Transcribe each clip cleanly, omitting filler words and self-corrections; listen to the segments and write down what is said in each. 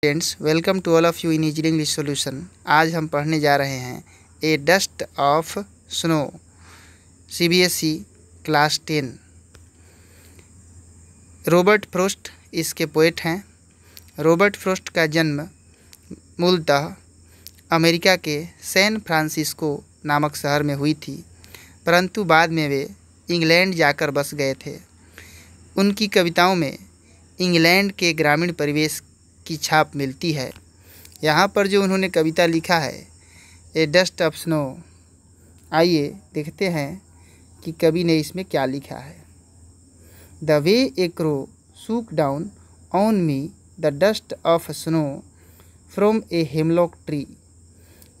Friends, welcome to all of you in easy English solution. आज हम पढ़ने जा रहे हैं a dust of snow, CBSE class 10। Robert Frost इसके पोएट हैं। रॉबर्ट फ्रॉस्ट का जन्म मूलतः अमेरिका के सैन फ्रांसिस्को नामक शहर में हुई थी, परंतु बाद में वे इंग्लैंड जाकर बस गए थे। उनकी कविताओं में इंग्लैंड के ग्रामीण परिवेश की छाप मिलती है। यहाँ पर जो उन्होंने कविता लिखा है ए डस्ट ऑफ स्नो, आइए देखते हैं कि कवि ने इसमें क्या लिखा है। The way a crow shook down on me the dust of snow from a hemlock tree.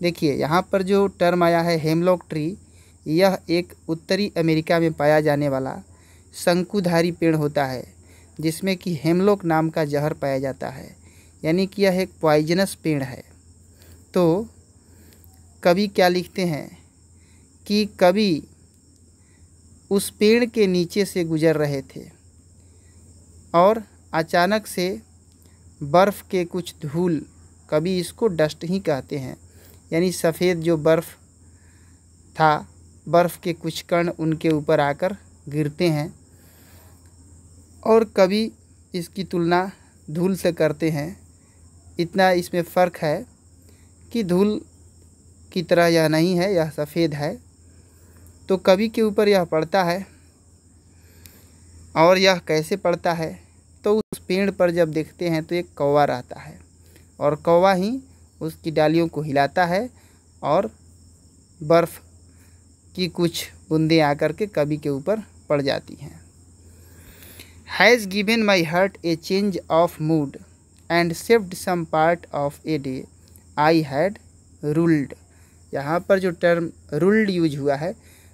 देखिए यहाँ पर जो टर्म आया है हेमलॉक ट्री, यह एक उत्तरी अमेरिका में पाया जाने वाला शंकुधारी पेड़ होता है जिसमें कि हेमलॉक नाम का जहर पाया जाता है, यानी कि यह एक पॉइजनस पेड़ है। तो कवि क्या लिखते हैं कि कवि उस पेड़ के नीचे से गुजर रहे थे और अचानक से बर्फ़ के कुछ धूल, कवि इसको डस्ट ही कहते हैं, यानी सफ़ेद जो बर्फ़ था, बर्फ़ के कुछ कण उनके ऊपर आकर गिरते हैं और कवि इसकी तुलना धूल से करते हैं। इतना इसमें फ़र्क है कि धूल की तरह यह नहीं है, यह सफ़ेद है। तो कवि के ऊपर यह पड़ता है और यह कैसे पड़ता है, तो उस पेड़ पर जब देखते हैं तो एक कौवा रहता है और कौवा ही उसकी डालियों को हिलाता है और बर्फ़ की कुछ बूंदें आकर के कवि के ऊपर पड़ जाती हैं। Has given my heart a change of mood and saved some part of a day I had ruled. यहाँ पर जो टर्म रूल्ड यूज हुआ है,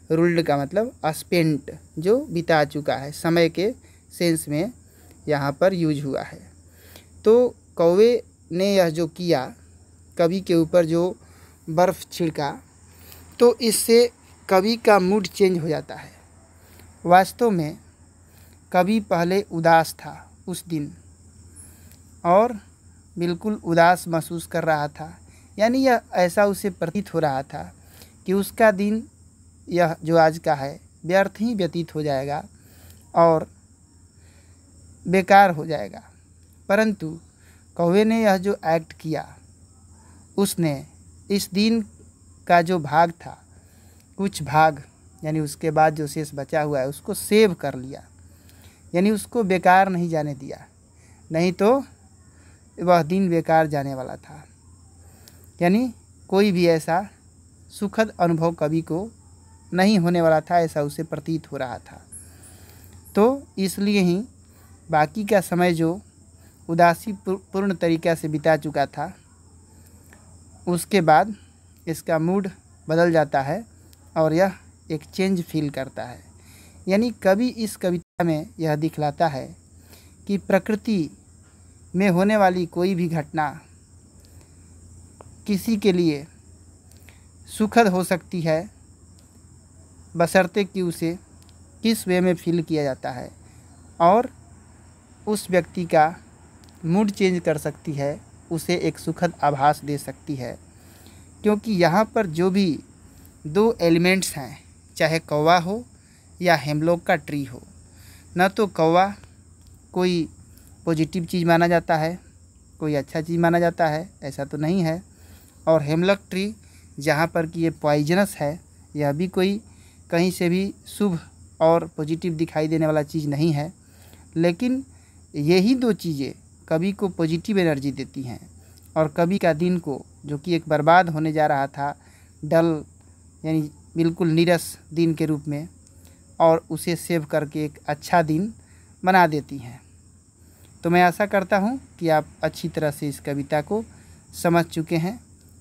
रूल्ड का मतलब स्पेंट, जो बिता चुका है, समय के सेंस में यहाँ पर यूज हुआ है। तो कौवे ने यह जो किया, कवि के ऊपर जो बर्फ़ छिड़का, तो इससे कवि का मूड चेंज हो जाता है। वास्तव में कवि पहले उदास था उस दिन और बिल्कुल उदास महसूस कर रहा था, यानी यह ऐसा उसे प्रतीत हो रहा था कि उसका दिन यह जो आज का है व्यर्थ ही व्यतीत हो जाएगा और बेकार हो जाएगा। परंतु कौवे ने यह जो एक्ट किया, उसने इस दिन का जो भाग था, कुछ भाग, यानी उसके बाद जो शेष बचा हुआ है उसको सेव कर लिया, यानी उसको बेकार नहीं जाने दिया, नहीं तो वह दिन बेकार जाने वाला था। यानी कोई भी ऐसा सुखद अनुभव कवि को नहीं होने वाला था, ऐसा उसे प्रतीत हो रहा था। तो इसलिए ही बाकी का समय जो उदासी पूर्ण तरीक़ा से बिता चुका था, उसके बाद इसका मूड बदल जाता है और यह एक चेंज फील करता है। यानी कवि इस कविता में यह दिखलाता है कि प्रकृति में होने वाली कोई भी घटना किसी के लिए सुखद हो सकती है, बशर्ते कि उसे किस वे में फील किया जाता है और उस व्यक्ति का मूड चेंज कर सकती है, उसे एक सुखद आभास दे सकती है। क्योंकि यहाँ पर जो भी दो एलिमेंट्स हैं, चाहे कौवा हो या हेमलॉक का ट्री हो, न तो कौवा कोई पॉजिटिव चीज़ माना जाता है, कोई अच्छा चीज़ माना जाता है, ऐसा तो नहीं है। और हेमलॉक ट्री जहाँ पर कि ये पॉइजनस है, यह भी कोई कहीं से भी शुभ और पॉजिटिव दिखाई देने वाला चीज़ नहीं है। लेकिन यही दो चीज़ें कवि को पॉजिटिव एनर्जी देती हैं और कवि का दिन को, जो कि एक बर्बाद होने जा रहा था, डल यानी बिल्कुल नीरस दिन के रूप में, और उसे सेव करके एक अच्छा दिन बना देती हैं। तो मैं आशा करता हूँ कि आप अच्छी तरह से इस कविता को समझ चुके हैं।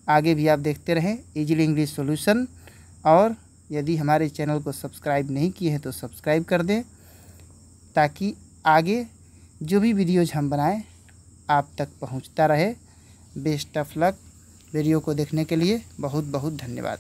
आगे भी आप देखते रहें इजीली इंग्लिश सॉल्यूशन, और यदि हमारे चैनल को सब्सक्राइब नहीं किए हैं तो सब्सक्राइब कर दें, ताकि आगे जो भी वीडियोज़ हम बनाएं आप तक पहुंचता रहे। Best of luck. वीडियो को देखने के लिए बहुत बहुत धन्यवाद।